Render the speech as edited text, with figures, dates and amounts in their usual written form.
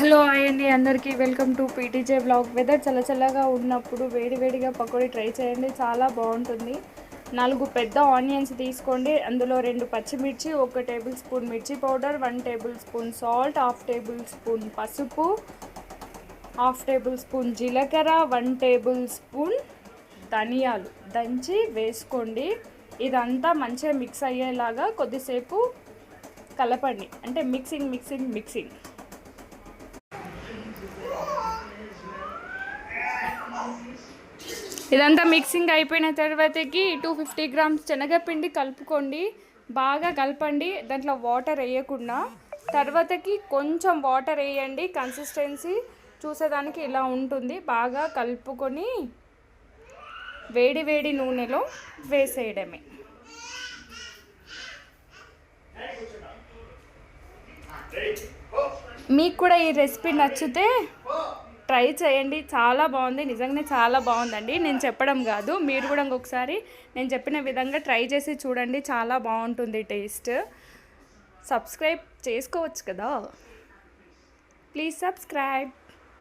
Hello అండి అందరికీ welcome to పీటీజే blog. Weather చల్లగా ఉన్నప్పుడు వేడివేడిగా పకోడీ ట్రై చేయండి, చాలా బాగుంటుంది. 4 పెద్ద ఆనియన్స్ తీసుకోండి, అందులో 2 పచ్చిమిర్చి, 1 టేబుల్ స్పూన్ మిర్చి powder, 1 table spoon salt, 1/2 table spoon పసుపు, 1/2 టేబుల్ స్పూన్ జీలకర్ర, 1 టేబుల్ స్పూన్ ధనియాలు దంచి వేసుకోండి. ఇదంతా మంచిగా మిక్స్ అయ్యేలాగా కొద్దిసేపు కలపండి, అంటే మిక్సింగ్. ఇదంతా మిక్సింగ్ అయిపోయిన తర్వాతకి 250 గ్రామ్స్ శనగపిండి కలుపుకోండి, బాగా కలపండి, దాంట్లో వాటర్ వేయకుండా. తర్వాతకి కొంచెం వాటర్ వేయండి, కన్సిస్టెన్సీ చూసేదానికి ఇలా ఉంటుంది. బాగా కలుపుకొని వేడి నూనెలో వేసేయడమే. మీకు కూడా ఈ రెసిపీ నచ్చితే ట్రై చేయండి, చాలా బాగుంది, నిజంగానే చాలా బాగుందండి. నేను చెప్పడం కాదు, మీరు కూడా ఇంకొకసారి నేను చెప్పిన విధంగా ట్రై చేసి చూడండి, చాలా బాగుంటుంది టేస్ట్. సబ్స్క్రైబ్ చేసుకోవచ్చు కదా, ప్లీజ్ సబ్స్క్రైబ్.